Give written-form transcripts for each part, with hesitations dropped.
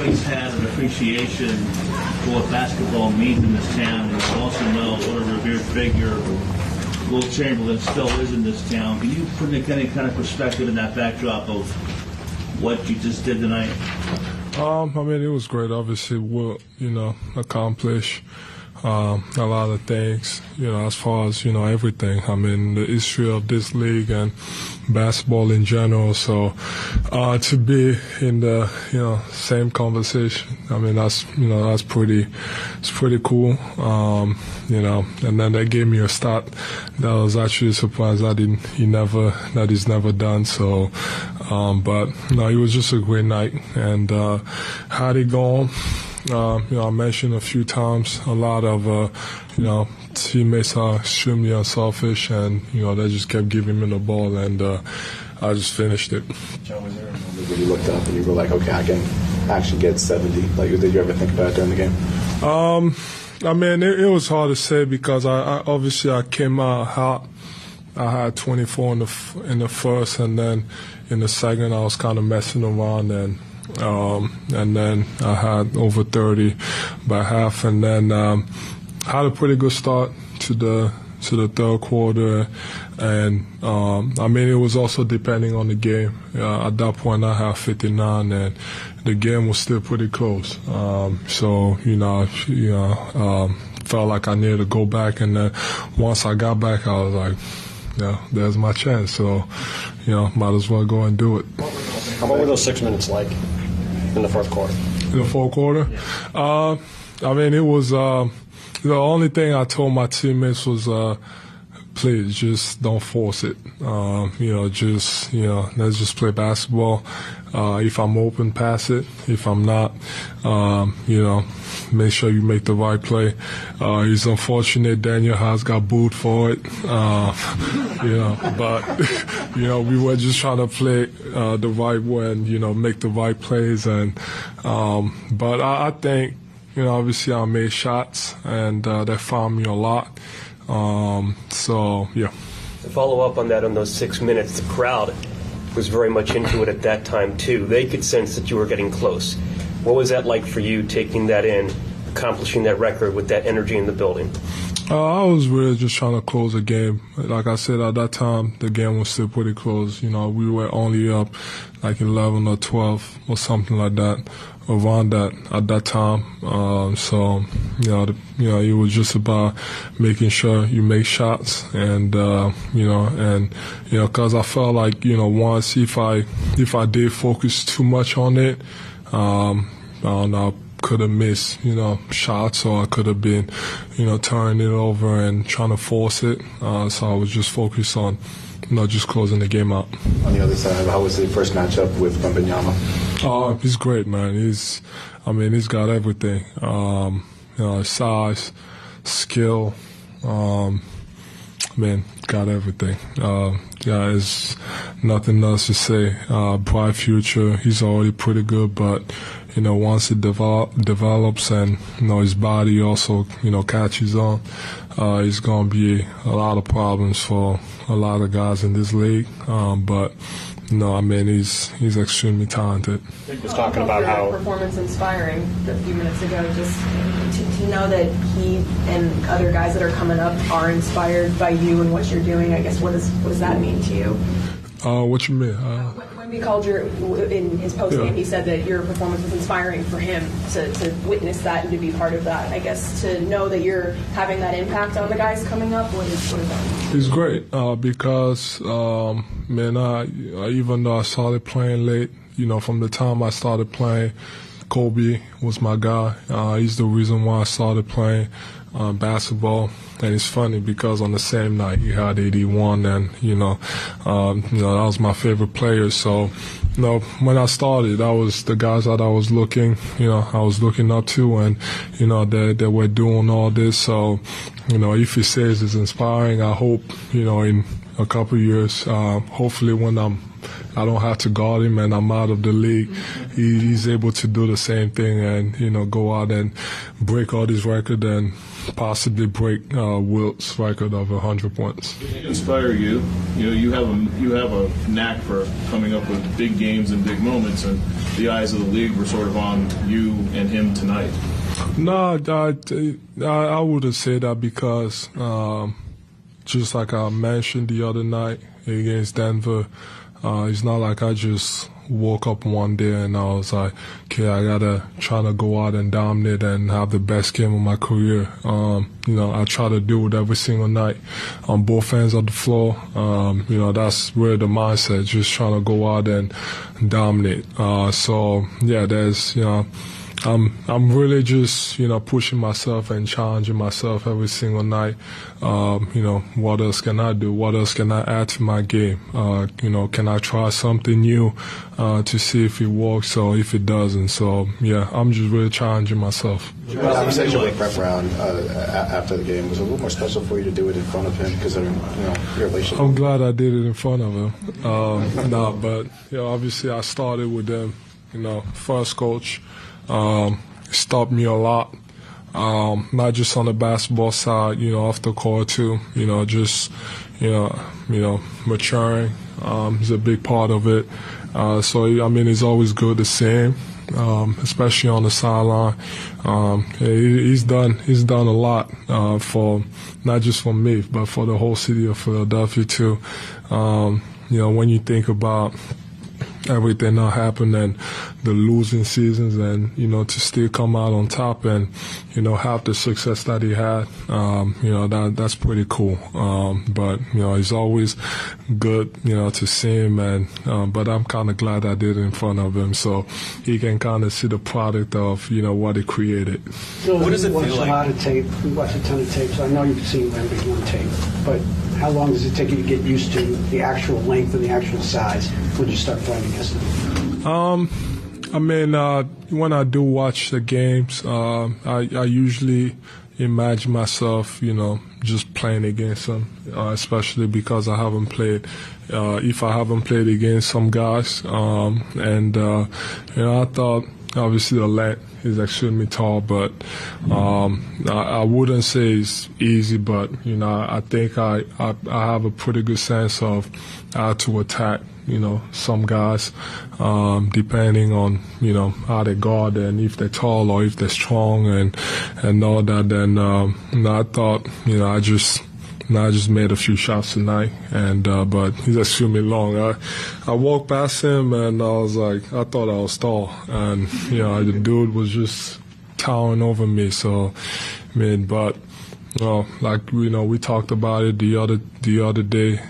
always had an appreciation for what basketball means in this town, and you also know what a revered figure Will Chamberlain still is in this town. Can you put any kind of perspective in that backdrop of what you just did tonight? I mean, it was great. Obviously, Will, accomplish a lot of things, as far as, everything. I mean, the history of this league and basketball in general. So, to be in the, same conversation, I mean, that's pretty cool. And then they gave me a stat that I was actually surprised that he's never done. So, but no, it was just a great night. And, had it gone, I mentioned a few times a lot of, teammates are extremely unselfish, and, they just kept giving me the ball, and I just finished it. John, was there a moment when you looked up and you were like, okay, I can actually get 70? Like, did you ever think about it during the game? I mean, it was hard to say because I obviously came out hot. I had 24 in the first, and then in the second I was kind of messing around, and then I had over 30 by half, and then had a pretty good start to the third quarter, and I mean, it was also depending on the game. At that point I had 59, and the game was still pretty close. So felt like I needed to go back, and then once I got back I was like, there's my chance. So, might as well go and do it. What were those 6 minutes like in the fourth quarter? In the fourth quarter? Yeah. I mean, it was the only thing I told my teammates was, please, just don't force it. Let's just play basketball. If I'm open, pass it. If I'm not, make sure you make the right play. It's unfortunate Daniel House got booed for it. But, we were just trying to play the right way and, make the right plays. And but I think, obviously I made shots, and they found me a lot. So, yeah. To follow up on that, on those 6 minutes, the crowd was very much into it at that time, too. They could sense that you were getting close. What was that like for you, taking that in, accomplishing that record with that energy in the building? I was really just trying to close the game. Like I said, at that time, the game was still pretty close. We were only up like 11 or 12 or something like that, around that at that time. So, it was just about making sure you make shots, and because I felt like, once if I did focus too much on it, I don't know, could have missed, shots, or I could have been, turning it over and trying to force it. So I was just focused on, just closing the game out. On the other side, how was the first matchup with Wembanyama? He's great, man. He's got everything. Size, skill, got everything. There's nothing else to say. Bright future. He's already pretty good, but once it develops and his body also catches on, it's gonna be a lot of problems for a lot of guys in this league. But he's extremely talented. He was talking about how performance inspiring a few minutes ago. Just to know that he and other guys that are coming up are inspired by you and what you're doing. I guess what does that mean to you? What you mean? When we called in his post game, he said that your performance was inspiring for him to witness that and to be part of that. I guess to know that you're having that impact on the guys coming up. What is that? It's great because even though I started playing late, from the time I started playing, Kobe was my guy. He's the reason why I started playing basketball. And it's funny because on the same night he had 81, and that was my favorite player. So, when I started, that was the guys that I was looking up to, and they were doing all this. So, if he says it's inspiring, I hope in a couple years. Hopefully when I don't have to guard him and I'm out of the league, he's able to do the same thing and, go out and break all these records and possibly break Wilt's record of 100 points. Inspire you? You have a knack for coming up with big games and big moments, and the eyes of the league were sort of on you and him tonight. No, I wouldn't say that because just like I mentioned the other night against Denver, it's not like I just woke up one day and I was like, okay, I gotta try to go out and dominate and have the best game of my career. I try to do it every single night on both ends of the floor. That's where the mindset, just trying to go out and dominate. I'm really just, pushing myself and challenging myself every single night. What else can I do? What else can I add to my game? Can I try something new to see if it works or if it doesn't? So, I'm just really challenging myself. The conversation with Brett Brown after the game was a little more special for you to do it in front of him because of your relationship. I'm glad I did it in front of him. But obviously I started with them. First coach. Stopped me a lot, not just on the basketball side, off the court too, maturing is a big part of it. It's always good to see him, especially on the sideline. He's done a lot for not just for me, but for the whole city of Philadelphia too. When you think about everything that happened and the losing seasons and, to still come out on top and, have the success that he had, that's pretty cool. But it's always good, to see him but I'm kind of glad I did it in front of him so he can kind of see the product of, what he created. What does it feel like? We watch a lot of tape. We watch a ton of tape, so I know you've seen Wemby on tape, but how long does it take you to get used to the actual length and the actual size when you start playing against them? When I do watch the games, I usually imagine myself, just playing against them, especially because I haven't played. If I haven't played against some guys, I thought obviously the length is extremely tall, but I wouldn't say it's easy, but I think I have a pretty good sense of how to attack some guys, depending on how they guard and if they're tall or if they're strong and all that. Then I thought I just made a few shots tonight, but he's extremely long. I walked past him and I was like, I thought I was tall, and the dude was just towering over me. So, but we talked about it the other day.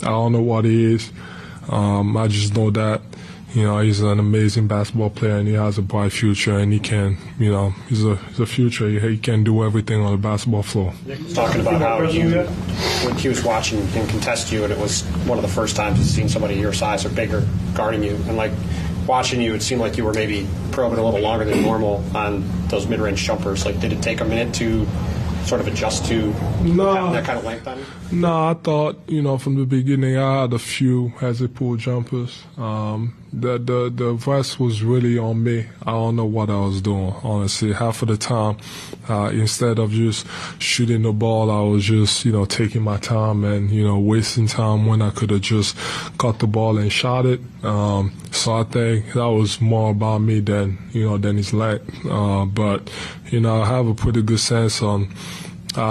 I don't know what he is. I just know that he's an amazing basketball player and he has a bright future and he can, he's a future. He can do everything on the basketball floor. Talking about how when he was watching him contest you, and it was one of the first times he's seen somebody your size or bigger guarding you, and watching you, it seemed like you were maybe probing a little longer than normal on those mid-range jumpers. Did it take a minute to sort of adjust to having that kind of length on you? No, I thought, from the beginning I had a few hezzy pull jumpers. The rest was really on me. I don't know what I was doing, honestly. Half of the time, instead of just shooting the ball, I was just, taking my time and, wasting time when I could have just caught the ball and shot it. So I think that was more about me than his length. But, I have a pretty good sense on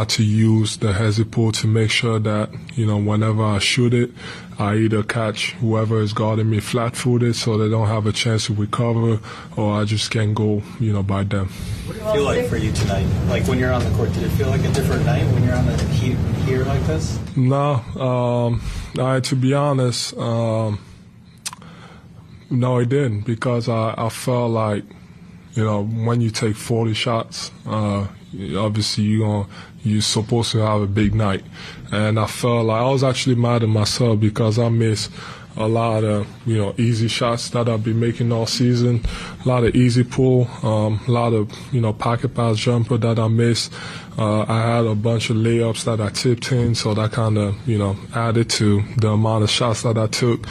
to use the hezzy pull to make sure that, whenever I shoot it, I either catch whoever is guarding me flat-footed so they don't have a chance to recover, or I just can't go, by them. What did it feel like for you tonight? When you're on the court, did it feel like a different night when you're on the heat here like this? No, to be honest, no, it didn't, because I felt like, when you take 40 shots, obviously you're supposed to have a big night. And I felt like I was actually mad at myself because I missed a lot of, easy shots that I've been making all season, a lot of easy pull, a lot of, pocket pass jumper that I missed. I had a bunch of layups that I tipped in, so that kind of, added to the amount of shots that I took.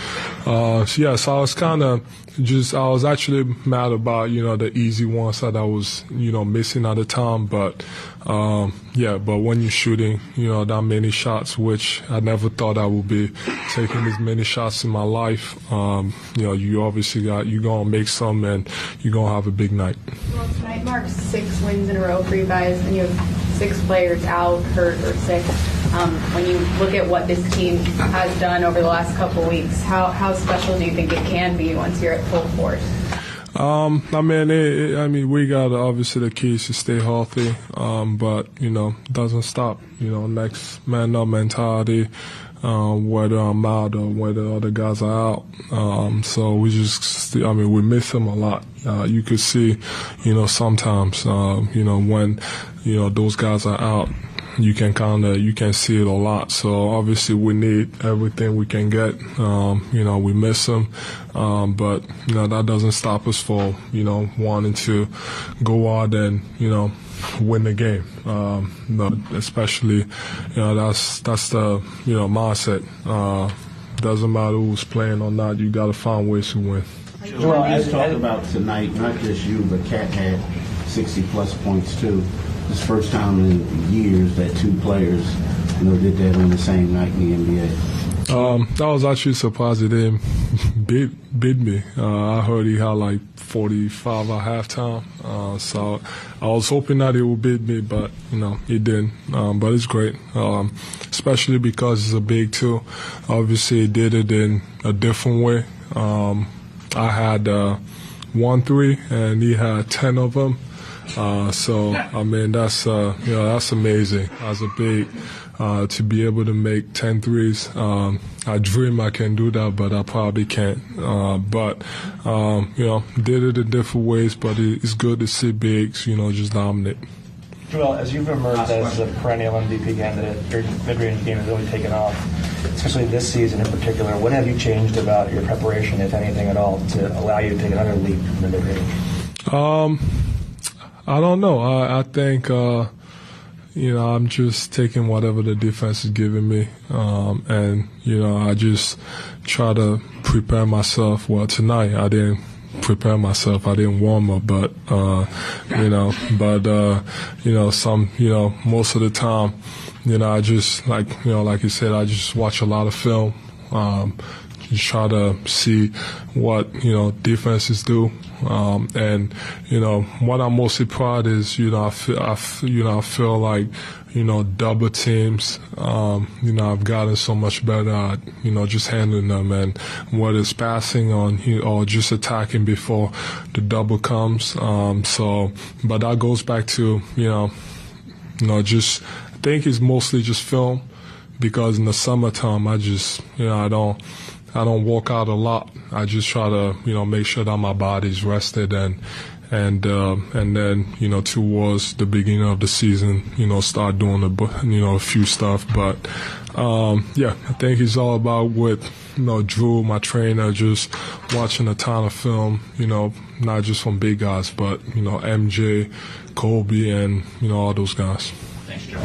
So I was kind of I was actually mad about, the easy ones that I was, missing at the time. But, but when you're shooting, that many shots, which I never thought I would be taking as many shots in my life, you obviously you're going to make some and you're going to have a big night. Well, tonight marks 6 wins in a row for you guys, and you have 6 players out, hurt, or sick. When you look at what this team has done over the last couple of weeks, how special do you think it can be once you're at full force? We got obviously the keys to stay healthy, but doesn't stop. Next man up mentality, whether I'm out or whether other guys are out. So we we miss them a lot. You could see, sometimes, when those guys are out, you can see it a lot. So obviously we need everything we can get. We miss them, but that doesn't stop us for wanting to go out and win the game. Especially that's the mindset. Doesn't matter who's playing or not. You got to find ways to win. Well, let's talk about tonight. Not just you, but Cat had 60-plus points too. It's the first time in years that 2 players, did that on the same night in the NBA. I was actually surprised he didn't beat me. I heard he had like 45 at halftime. So I was hoping that he would beat me, but, he didn't. But it's great, especially because he's a big too. Obviously, he did it in a different way. I had 1 3, and he had 10 of them. That's amazing as a big, to be able to make 10 threes. I dream I can do that, but I probably can't. Did it in different ways, but it's good to see bigs, just dominate. Joel, as you've emerged as a perennial MVP candidate, your mid-range game has really taken off, especially this season in particular. What have you changed about your preparation, if anything at all, to allow you to take another leap in the mid-range? I don't know. I think, I'm just taking whatever the defense is giving me. I just try to prepare myself. Well, tonight I didn't prepare myself. I didn't warm up, but, most of the time, I just, like you said, I just watch a lot of film. Just try to see what, defenses do. What I'm mostly proud is, I feel like, double teams, I've gotten so much better at, just handling them, and whether it's passing on, or just attacking before the double comes. But that goes back to, I think it's mostly just film, because in the summertime, I just, I don't work out a lot. I just try to, make sure that my body's rested, and then, towards the beginning of the season, start doing a few stuff. But, I think it's all about with, Drew, my trainer, just watching a ton of film, not just from big guys, but, MJ, Kobe, and, all those guys. Thanks, Joe.